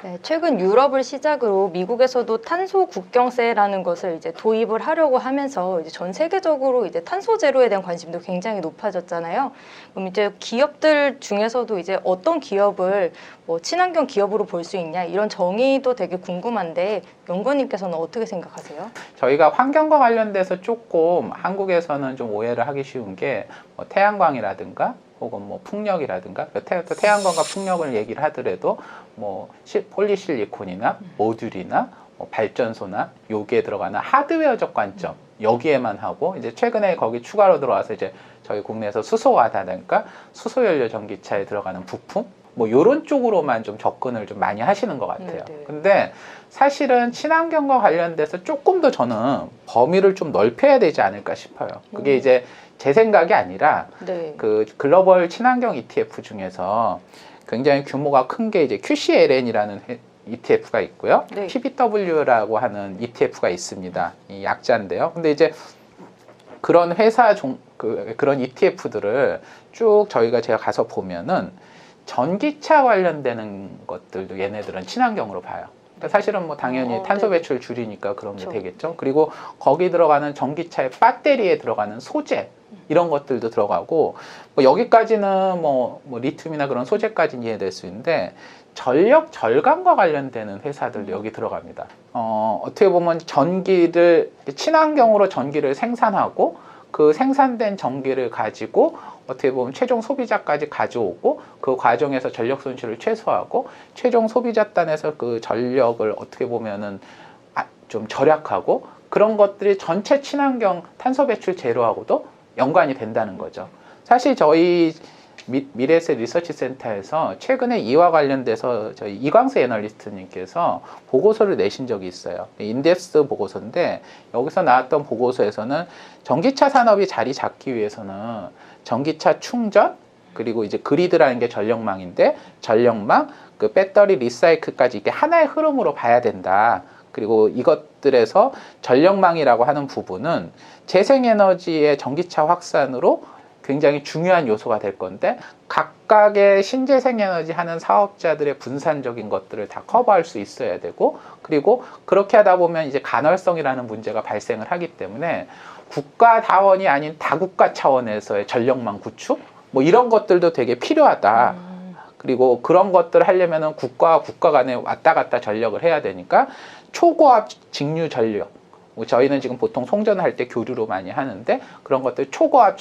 네, 최근 유럽을 시작으로 미국에서도 탄소 국경세라는 것을 이제 도입을 하려고 하면서 이제 전 세계적으로 이제 탄소 제로에 대한 관심도 굉장히 높아졌잖아요. 그럼 이제 기업들 중에서도 이제 어떤 기업을 뭐 친환경 기업으로 볼 수 있냐 이런 정의도 되게 궁금한데 연구원님께서는 어떻게 생각하세요? 저희가 환경과 관련돼서 조금 한국에서는 좀 오해를 하기 쉬운 게 뭐 태양광이라든가 혹은 뭐 풍력이라든가 또 태양광과 풍력을 얘기를 하더라도 뭐 폴리실리콘이나 모듈이나 뭐 발전소나 여기에 들어가는 하드웨어적 관점 여기에만 하고 이제 최근에 거기 추가로 들어와서 이제 저희 국내에서 수소화다든가 수소연료 전기차에 들어가는 부품 뭐 이런 쪽으로만 좀 접근을 좀 많이 하시는 것 같아요. 네네. 근데 사실은 친환경과 관련돼서 조금 더 저는 범위를 좀 넓혀야 되지 않을까 싶어요. 그게 이제 제 생각이 아니라 네. 그 글로벌 친환경 ETF 중에서 굉장히 규모가 큰 게 이제 QCLN이라는 ETF가 있고요. 네. PBW라고 하는 ETF가 있습니다. 이 약자인데요. 근데 이제 그런 회사 그런 ETF들을 쭉 제가 가서 보면은 전기차 관련되는 것들도 얘네들은 친환경으로 봐요. 그러니까 사실은 뭐 당연히 탄소 배출 줄이니까 그런 게 되겠죠. 그리고 거기 들어가는 전기차의 배터리에 들어가는 소재 이런 것들도 들어가고 뭐 여기까지는 뭐 리튬이나 그런 소재까지는 이해될 수 있는데 전력 절감과 관련되는 회사들도 여기 들어갑니다. 어떻게 보면 친환경으로 전기를 생산하고 그 생산된 전기를 가지고 어떻게 보면 최종 소비자까지 가져오고 그 과정에서 전력 손실을 최소화하고 최종 소비자단에서 그 전력을 어떻게 보면은 좀 절약하고 그런 것들이 전체 친환경 탄소 배출 제로하고도 연관이 된다는 거죠. 사실 저희 미래에셋 리서치 센터에서 최근에 이와 관련돼서 저희 이광수 애널리스트님께서 보고서를 내신 적이 있어요. 인덱스 보고서인데 여기서 나왔던 보고서에서는 전기차 산업이 자리 잡기 위해서는 전기차 충전 그리고 이제 그리드라는 게 전력망인데 전력망 그 배터리 리사이클까지 이게 하나의 흐름으로 봐야 된다. 그리고 이것들에서 전력망이라고 하는 부분은 재생에너지의 전기차 확산으로 굉장히 중요한 요소가 될 건데 각각의 신재생에너지 하는 사업자들의 분산적인 것들을 다 커버할 수 있어야 되고 그리고 그렇게 하다 보면 이제 간헐성이라는 문제가 발생을 하기 때문에 국가 다원이 아닌 다국가 차원에서의 전력망 구축 뭐 이런 것들도 되게 필요하다. 그리고 그런 것들을 하려면은 국가와 국가 간에 왔다 갔다 전력을 해야 되니까 초고압 직류 전력 저희는 지금 보통 송전할 때 교류로 많이 하는데 그런 것들 초고압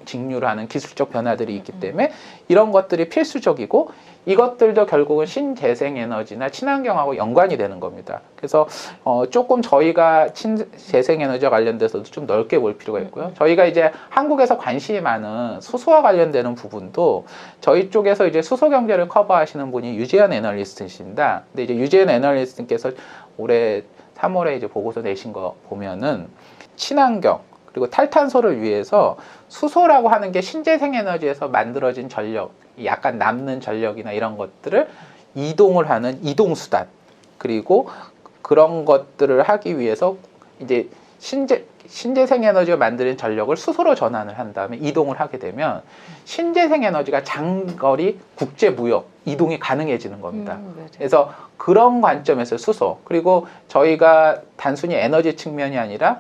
직류로 하는 기술적 변화들이 있기 때문에 이런 것들이 필수적이고 이것들도 결국은 신재생에너지나 친환경하고 연관이 되는 겁니다. 그래서 조금 저희가 신재생에너지와 관련돼서도 좀 넓게 볼 필요가 있고요. 저희가 이제 한국에서 관심이 많은 수소와 관련되는 부분도 저희 쪽에서 이제 수소 경제를 커버하시는 분이 유재현 애널리스트이십니다. 근데 이제 유재현 애널리스트께서 올해 3월에 이제 보고서 내신 거 보면은 친환경 그리고 탈탄소를 위해서 수소라고 하는 게 신재생에너지에서 만들어진 전력, 약간 남는 전력이나 이런 것들을 이동을 하는 이동수단 그리고 그런 것들을 하기 위해서 이제 신재생에너지가 만드는 전력을 수소로 전환을 한 다음에 이동을 하게 되면 신재생에너지가 장거리 국제무역 이동이 가능해지는 겁니다. 그래서 그런 관점에서 수소 그리고 저희가 단순히 에너지 측면이 아니라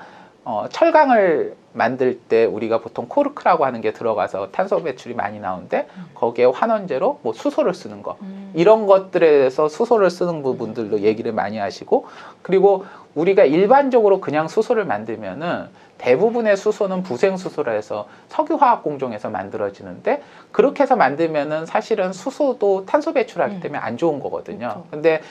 철강을 만들 때 우리가 보통 코르크라고 하는 게 들어가서 탄소 배출이 많이 나오는데 거기에 환원제로 뭐 수소를 쓰는 거 이런 것들에 대해서 수소를 쓰는 부분들도 얘기를 많이 하시고 그리고 우리가 일반적으로 그냥 수소를 만들면은 대부분의 수소는 부생수소라 해서 석유화학 공정에서 만들어지는데 그렇게 해서 만들면은 사실은 수소도 탄소 배출하기 때문에 안 좋은 거거든요. 근데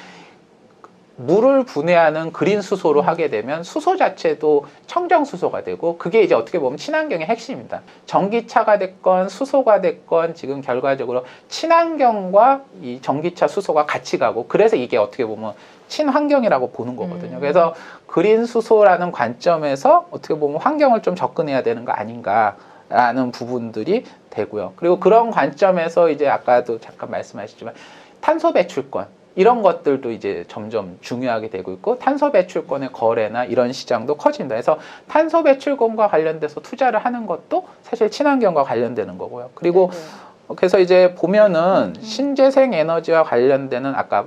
물을 분해하는 그린 수소로 하게 되면 수소 자체도 청정 수소가 되고 그게 이제 어떻게 보면 친환경의 핵심입니다. 전기차가 됐건 수소가 됐건 지금 결과적으로 친환경과 이 전기차 수소가 같이 가고 그래서 이게 어떻게 보면 친환경이라고 보는 거거든요. 그래서 그린 수소라는 관점에서 어떻게 보면 환경을 좀 접근해야 되는 거 아닌가라는 부분들이 되고요. 그리고 그런 관점에서 이제 아까도 잠깐 말씀하셨지만 탄소 배출권 이런 것들도 이제 점점 중요하게 되고 있고 탄소 배출권의 거래나 이런 시장도 커진다. 그래서 탄소 배출권과 관련돼서 투자를 하는 것도 사실 친환경과 관련되는 거고요. 그리고 그래서 이제 보면은 신재생 에너지와 관련되는 아까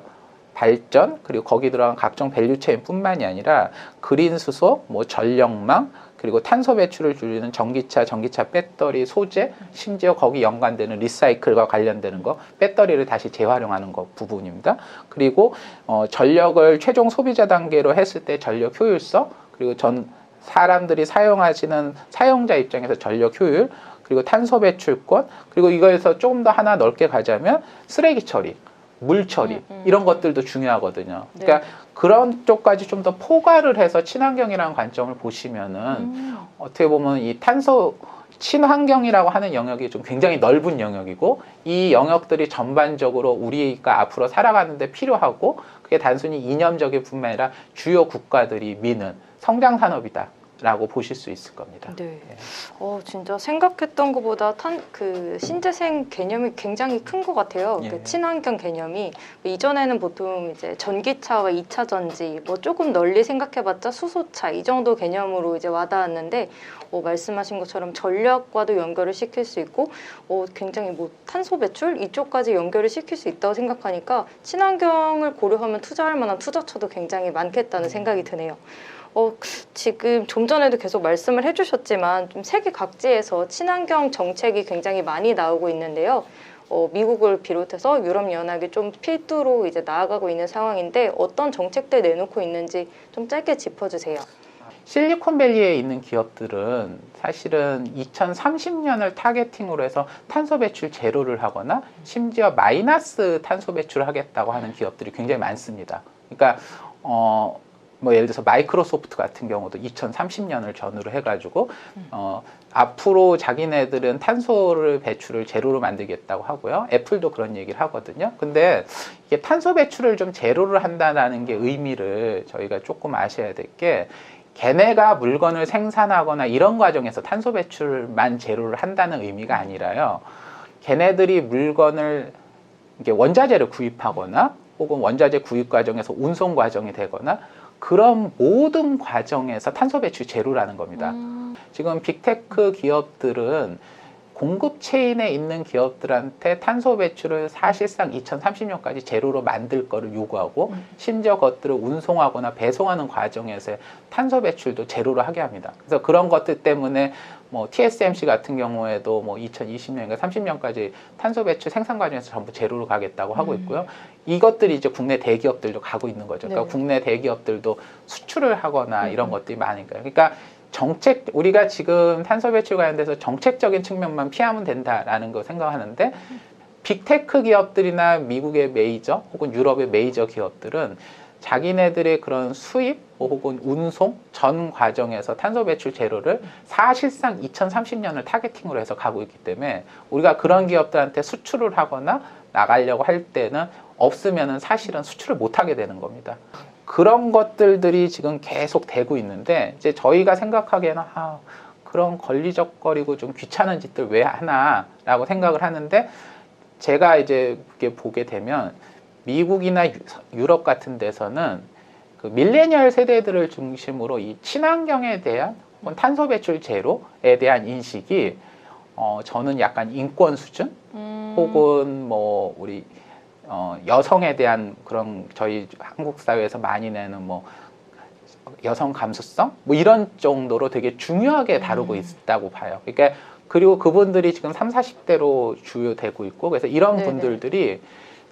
발전 그리고 거기 들어간 각종 밸류 체인뿐만이 아니라 그린 수소, 뭐 전력망 그리고 탄소 배출을 줄이는 전기차 배터리 소재, 심지어 거기 연관되는 리사이클과 관련되는 거, 배터리를 다시 재활용하는 거 부분입니다. 그리고 전력을 최종 소비자 단계로 했을 때 전력 효율성, 그리고 사람들이 사용하시는 사용자 입장에서 전력 효율, 그리고 탄소 배출권, 그리고 이거에서 조금 더 하나 넓게 가자면 쓰레기 처리, 물 처리 이런 것들도 중요하거든요. 그러니까 네. 그런 쪽까지 좀 더 포괄을 해서 친환경이라는 관점을 보시면은 어떻게 보면 이 탄소 친환경이라고 하는 영역이 좀 굉장히 넓은 영역이고 이 영역들이 전반적으로 우리가 앞으로 살아가는데 필요하고 그게 단순히 이념적일 뿐만 아니라 주요 국가들이 미는 성장 산업이다. 라고 보실 수 있을 겁니다. 네. 진짜 생각했던 것보다 신재생 개념이 굉장히 큰 것 같아요. 예. 그 친환경 개념이 이전에는 보통 이제 전기차와 2차 전지, 뭐 조금 널리 생각해봤자 수소차 이 정도 개념으로 이제 와닿았는데 말씀하신 것처럼 전력과도 연결을 시킬 수 있고 굉장히 뭐 탄소 배출 이쪽까지 연결을 시킬 수 있다고 생각하니까 친환경을 고려하면 투자할 만한 투자처도 굉장히 많겠다는 생각이 드네요. 지금 좀 전에도 계속 말씀을 해주셨지만 좀 세계 각지에서 친환경 정책이 굉장히 많이 나오고 있는데요. 미국을 비롯해서 유럽연합이 좀 필두로 이제 나아가고 있는 상황인데 어떤 정책들 내놓고 있는지 좀 짧게 짚어주세요. 실리콘밸리에 있는 기업들은 사실은 2030년을 타겟팅으로 해서 탄소 배출 제로를 하거나 심지어 마이너스 탄소 배출을 하겠다고 하는 기업들이 굉장히 많습니다. 그러니까 뭐 예를 들어서 마이크로소프트 같은 경우도 2030년을 전후로 해가지고 앞으로 자기네들은 탄소를 배출을 제로로 만들겠다고 하고요. 애플도 그런 얘기를 하거든요. 근데 이게 탄소 배출을 좀 제로를 한다는 게 의미를 저희가 조금 아셔야 될 게 걔네가 물건을 생산하거나 이런 과정에서 탄소 배출만 제로를 한다는 의미가 아니라요. 걔네들이 물건을 이게 원자재를 구입하거나 혹은 원자재 구입 과정에서 운송 과정이 되거나 그런 모든 과정에서 탄소 배출 제로라는 겁니다. 지금 빅테크 기업들은 공급 체인에 있는 기업들한테 탄소 배출을 사실상 2030년까지 제로로 만들 거를 요구하고 심지어 그것들을 운송하거나 배송하는 과정에서 탄소 배출도 제로로 하게 합니다. 그래서 그런 것들 때문에 뭐 TSMC 같은 경우에도 뭐 2020년인가 30년까지 탄소 배출 생산 과정에서 전부 제로로 가겠다고 하고 있고요. 이것들이 이제 국내 대기업들도 가고 있는 거죠. 그러니까 네. 국내 대기업들도 수출을 하거나 이런 것들이 많으니까요. 그러니까 우리가 지금 탄소 배출 관련돼서 정책적인 측면만 피하면 된다라는 거 생각하는데 빅테크 기업들이나 미국의 메이저 혹은 유럽의 메이저 기업들은 자기네들의 그런 수입 혹은 운송 전 과정에서 탄소 배출 제로를 사실상 2030년을 타겟팅으로 해서 가고 있기 때문에 우리가 그런 기업들한테 수출을 하거나 나가려고 할 때는 없으면은 사실은 수출을 못 하게 되는 겁니다. 그런 것들이 지금 계속 되고 있는데 이제 저희가 생각하기에는 그런 걸리적거리고 좀 귀찮은 짓들 왜 하나라고 생각을 하는데 제가 이제 이렇게 보게 되면 미국이나 유럽 같은 데서는 그 밀레니얼 세대들을 중심으로 이 친환경에 대한 혹은 탄소 배출 제로에 대한 인식이 저는 약간 인권 수준 혹은 뭐 우리 여성에 대한 그런 저희 한국 사회에서 많이 내는 뭐 여성 감수성 뭐 이런 정도로 되게 중요하게 다루고 있다고 봐요. 그러니까 그리고 그분들이 지금 30, 40대로 주요되고 있고 그래서 이런 네네. 분들이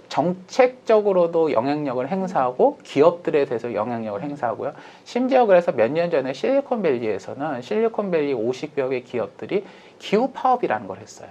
정책적으로도 영향력을 행사하고 기업들에 대해서 영향력을 행사하고요. 심지어 그래서 몇 년 전에 실리콘밸리에서는 실리콘밸리 50여 개 기업들이 기후 파업이라는 걸 했어요.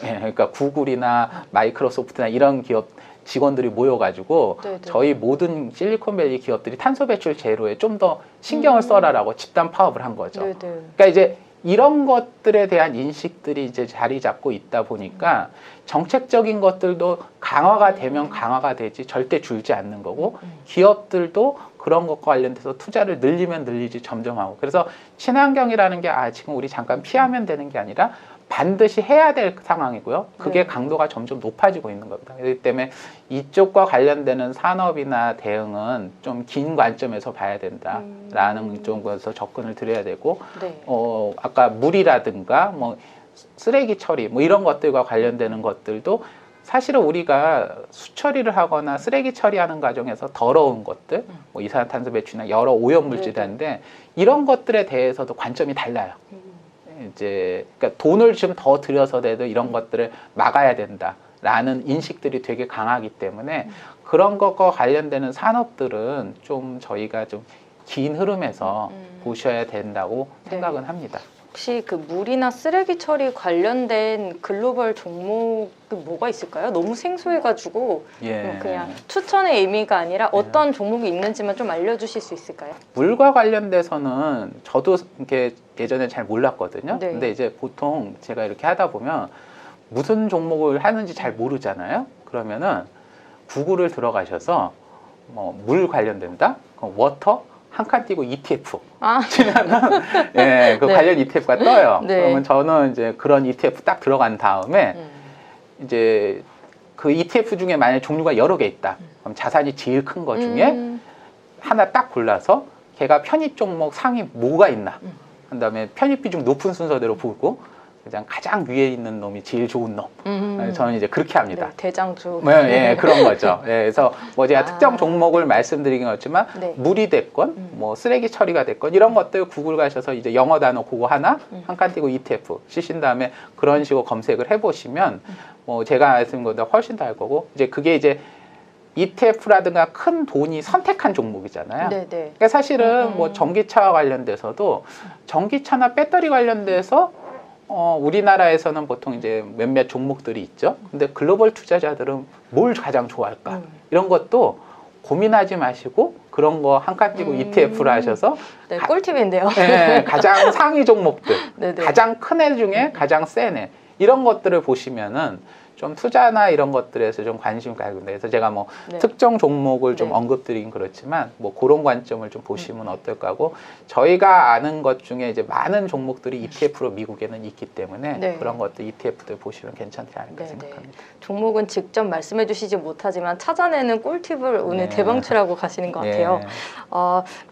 예, 그러니까 구글이나 마이크로소프트나 이런 기업 직원들이 모여가지고 네네. 저희 모든 실리콘밸리 기업들이 탄소 배출 제로에 좀 더 신경을 써라라고 집단 파업을 한 거죠. 네네. 그러니까 이제 이런 것들에 대한 인식들이 이제 자리 잡고 있다 보니까 정책적인 것들도 강화가 되면 강화가 되지 절대 줄지 않는 거고 기업들도 그런 것과 관련돼서 투자를 늘리면 늘리지 점점 하고 그래서 친환경이라는 게 지금 우리 잠깐 피하면 되는 게 아니라 반드시 해야 될 상황이고요. 그게 네. 강도가 점점 높아지고 있는 겁니다. 그렇기 때문에 이쪽과 관련되는 산업이나 대응은 좀 긴 관점에서 봐야 된다라는 쪽에서 접근을 드려야 되고 네. 아까 물이라든가 뭐 쓰레기 처리 뭐 이런 것들과 관련되는 것들도 사실은 우리가 수처리를 하거나 쓰레기 처리하는 과정에서 더러운 것들, 뭐 이산화탄소 배출이나 여러 오염물질이 하는데 이런 것들에 대해서도 관점이 달라요. 이제 그러니까 돈을 좀 더 들여서라도 이런 것들을 막아야 된다라는 인식들이 되게 강하기 때문에 그런 것과 관련되는 산업들은 좀 저희가 좀 긴 흐름에서 보셔야 된다고 생각은 합니다. 혹시 그 물이나 쓰레기 처리 관련된 글로벌 종목이 뭐가 있을까요? 너무 생소해가지고 예. 그냥 추천의 의미가 아니라 어떤 종목이 있는지만 좀 알려주실 수 있을까요? 물과 관련돼서는 저도 이렇게 예전에 잘 몰랐거든요. 네. 근데 이제 보통 제가 이렇게 하다 보면 무슨 종목을 하는지 잘 모르잖아요. 그러면은 구글을 들어가셔서 뭐 물 관련된다? 그럼 워터? 한 칸 띄고 ETF 치면은 예, 그 네. 관련 ETF가 떠요. 네. 그러면 저는 이제 그런 ETF 딱 들어간 다음에 이제 그 ETF 중에 만약 종류가 여러 개 있다. 그럼 자산이 제일 큰 거 중에 하나 딱 골라서 걔가 편입 종목 상위 뭐가 있나. 그다음에 편입 비중 높은 순서대로 보고 그냥 가장 위에 있는 놈이 제일 좋은 놈. 저는 이제 그렇게 합니다. 네, 대장주. 네, 예, 그런 거죠. 예, 그래서 뭐 제가 아. 특정 종목을 말씀드리긴 했지만 네. 물이 됐건 뭐 쓰레기 처리가 됐건 이런 것들 구글 가셔서 이제 영어 단어 그거 하나 한 칸 띄고 ETF 치신 다음에 그런 식으로 검색을 해보시면 뭐 제가 말씀드린 것보다 훨씬 더 알 거고 이제 그게 이제 ETF라든가 큰 돈이 선택한 종목이잖아요. 네, 네. 그러니까 사실은 뭐 전기차와 관련돼서도 전기차나 배터리 관련돼서 우리나라에서는 보통 이제 몇몇 종목들이 있죠. 근데 글로벌 투자자들은 뭘 가장 좋아할까? 이런 것도 고민하지 마시고 그런 거 한 칸 띄고 ETF를 하셔서 네, 꿀팁인데요. 네, 가장 상위 종목들, 네네. 가장 큰 애 중에 가장 센 애 이런 것들을 보시면은 좀 투자나 이런 것들에서 좀 관심 가지고 그래서 제가 뭐 네. 특정 종목을 좀 네. 언급드리긴 그렇지만 뭐 그런 관점을 좀 보시면 어떨까 하고 저희가 아는 것 중에 이제 많은 종목들이 ETF로 미국에는 있기 때문에 네. 그런 것들 ETF들 보시면 괜찮지 않을까 네, 생각합니다. 종목은 직접 말씀해 주시지 못하지만 찾아내는 꿀팁을 오늘 네. 대방출하고 가시는 것 같아요. 예.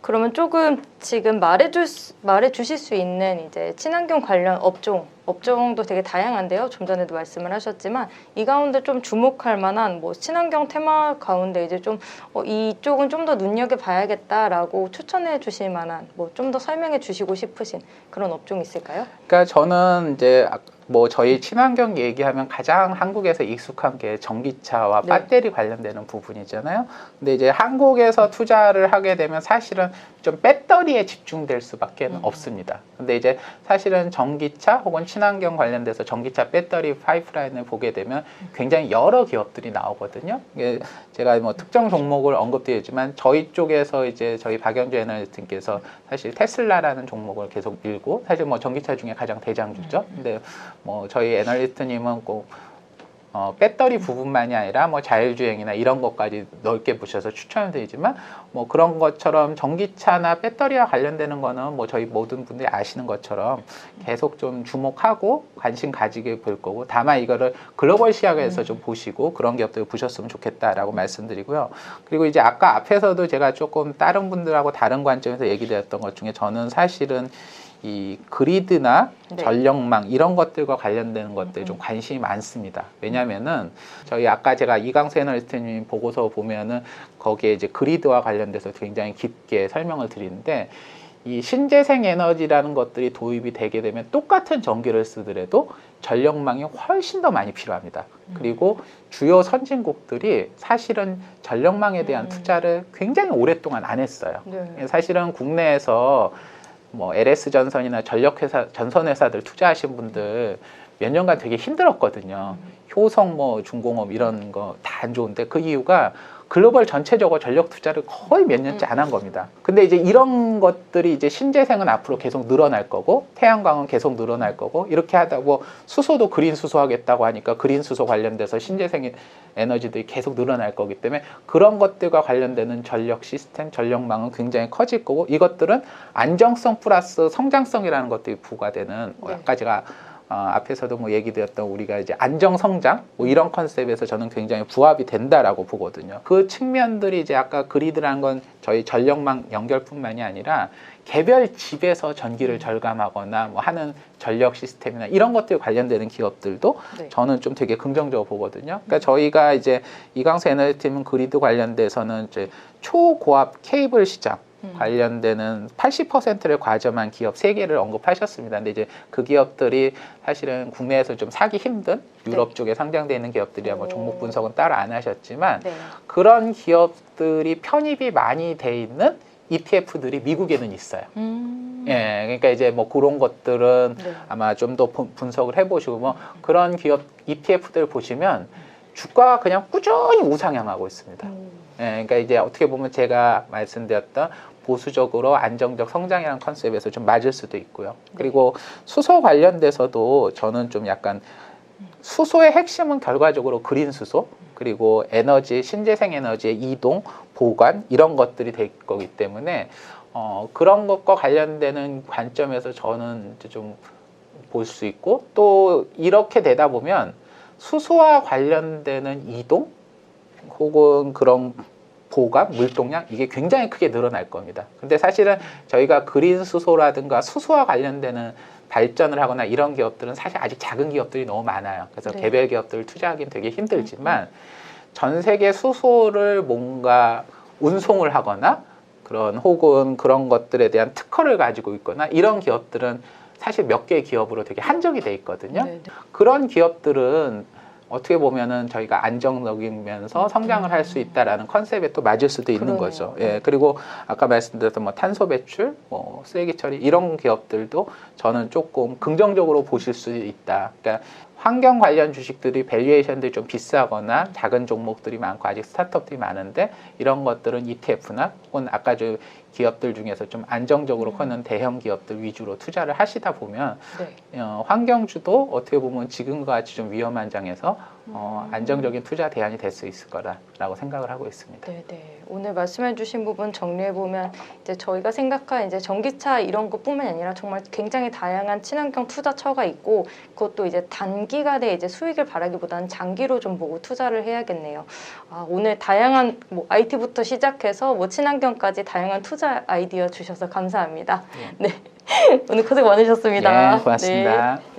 그러면 조금 지금 말해주실 수 있는 이제 친환경 관련 업종도 되게 다양한데요. 좀 전에도 말씀을 하셨지만 이 가운데 좀 주목할 만한 뭐 친환경 테마 가운데 이제 좀 이쪽은 좀 더 눈여겨 봐야겠다라고 추천해 주실 만한 뭐 좀 더 설명해 주시고 싶으신 그런 업종 있을까요? 그러니까 저는 이제 뭐 저희 친환경 얘기하면 가장 한국에서 익숙한 게 전기차와 네. 배터리 관련되는 부분이잖아요. 근데 이제 한국에서 투자를 하게 되면 사실은 좀 배터리에 집중될 수밖에 없습니다. 근데 이제 사실은 전기차 혹은 친환경 관련돼서 전기차 배터리 파이프라인을 보게 되면 굉장히 여러 기업들이 나오거든요. 이게 제가 뭐 특정 종목을 언급드리지만 저희 쪽에서 이제 저희 박영주 애널리스트님께서 사실 테슬라라는 종목을 계속 밀고 사실 뭐 전기차 중에 가장 대장주죠. 근데 뭐 저희 애널리스트님은 꼭 배터리 부분만이 아니라 뭐 자율주행이나 이런 것까지 넓게 보셔서 추천을 드리지만 뭐 그런 것처럼 전기차나 배터리와 관련되는 거는 뭐 저희 모든 분들이 아시는 것처럼 계속 좀 주목하고 관심 가지게 볼 거고 다만 이거를 글로벌 시각에서 좀 보시고 그런 기업들을 보셨으면 좋겠다라고 말씀드리고요. 그리고 이제 아까 앞에서도 제가 조금 다른 분들하고 다른 관점에서 얘기드렸던 것 중에 저는 사실은 이 그리드나 네. 전력망 이런 것들과 관련되는 것들이 좀 관심이 많습니다. 왜냐면은 저희 아까 제가 이강수 애널리스트님 보고서 보면은 거기에 이제 그리드와 관련돼서 굉장히 깊게 설명을 드리는데 이 신재생 에너지라는 것들이 도입이 되게 되면 똑같은 전기를 쓰더라도 전력망이 훨씬 더 많이 필요합니다. 그리고 주요 선진국들이 사실은 전력망에 대한 투자를 굉장히 오랫동안 안 했어요. 네. 사실은 국내에서 뭐 LS 전선이나 전력회사 전선회사들 투자하신 분들 몇 년간 되게 힘들었거든요. 효성 뭐 중공업 이런 거 다 안 좋은데 그 이유가 글로벌 전체적으로 전력 투자를 거의 몇 년째 안 한 겁니다. 근데 이제 이런 것들이 이제 신재생은 앞으로 계속 늘어날 거고 태양광은 계속 늘어날 거고 이렇게 하다 뭐 수소도 그린 수소 하겠다고 하니까 그린 수소 관련돼서 신재생 에너지들이 계속 늘어날 거기 때문에 그런 것들과 관련되는 전력 시스템, 전력망은 굉장히 커질 거고 이것들은 안정성 플러스 성장성이라는 것들이 부과되는 네. 아까 제가 앞에서도 뭐 얘기드렸던 우리가 이제 안정 성장 뭐 이런 컨셉에서 저는 굉장히 부합이 된다라고 보거든요. 그 측면들이 이제 아까 그리드라는 건 저희 전력망 연결뿐만이 아니라 개별 집에서 전기를 절감하거나 뭐 하는 전력 시스템이나 이런 것들 관련되는 기업들도 네. 저는 좀 되게 긍정적으로 보거든요. 그러니까 저희가 이제 이광수 에너지팀은 그리드 관련돼서는 이제 초고압 케이블 시장 관련되는 80%를 과점한 기업 3개를 언급하셨습니다. 근데 이제 그 기업들이 사실은 국내에서 좀 사기 힘든 유럽 네. 쪽에 상장되어 있는 기업들이야 뭐 종목 오. 분석은 따로 안 하셨지만 네. 그런 기업들이 편입이 많이 돼 있는 ETF들이 미국에는 있어요. 예, 그러니까 이제 뭐 그런 것들은 네. 아마 좀 더 분석을 해보시고 뭐 그런 기업 ETF들 보시면 주가가 그냥 꾸준히 우상향하고 있습니다. 예, 그러니까 이제 어떻게 보면 제가 말씀드렸던 보수적으로 안정적 성장이라는 컨셉에서 좀 맞을 수도 있고요. 그리고 수소 관련돼서도 저는 좀 약간 수소의 핵심은 결과적으로 그린 수소 그리고 에너지, 신재생 에너지의 이동, 보관 이런 것들이 될 거기 때문에 그런 것과 관련되는 관점에서 저는 좀 볼 수 있고 또 이렇게 되다 보면 수소와 관련되는 이동 혹은 그런 보관, 물동량 이게 굉장히 크게 늘어날 겁니다. 근데 사실은 저희가 그린 수소라든가 수소와 관련되는 발전을 하거나 이런 기업들은 사실 아직 작은 기업들이 너무 많아요. 그래서 네. 개별 기업들을 투자하기는 되게 힘들지만 전 세계 수소를 뭔가 운송을 하거나 그런 혹은 그런 것들에 대한 특허를 가지고 있거나 이런 기업들은 사실 몇 개의 기업으로 되게 한정이 돼 있거든요. 네. 그런 기업들은 어떻게 보면은 저희가 안정적이면서 성장을 할 수 있다라는 컨셉에 또 맞을 수도 있는 그러네요. 거죠. 예, 그리고 아까 말씀드렸던 뭐 탄소 배출, 뭐 쓰레기 처리 이런 기업들도 저는 조금 긍정적으로 보실 수 있다. 그러니까 환경 관련 주식들이 밸류에이션들이 좀 비싸거나 작은 종목들이 많고 아직 스타트업들이 많은데 이런 것들은 ETF나 혹은 아까 저 기업들 중에서 좀 안정적으로 커는 대형 기업들 위주로 투자를 하시다 보면 네. 환경주도 어떻게 보면 지금과 같이 좀 위험한 장에서 안정적인 투자 대안이 될 수 있을 거라고 생각을 하고 있습니다. 네. 오늘 말씀해주신 부분 정리해 보면 이제 저희가 생각한 이제 전기차 이런 것뿐만 아니라 정말 굉장히 다양한 친환경 투자처가 있고 그것도 이제 단기간에 이제 수익을 바라기보다는 장기로 좀 보고 투자를 해야겠네요. 오늘 다양한 뭐 IT부터 시작해서 뭐 친환경까지 다양한 투자 아이디어 주셔서 감사합니다. 네. 오늘 고생 많으셨습니다. 네, 고맙습니다. 네.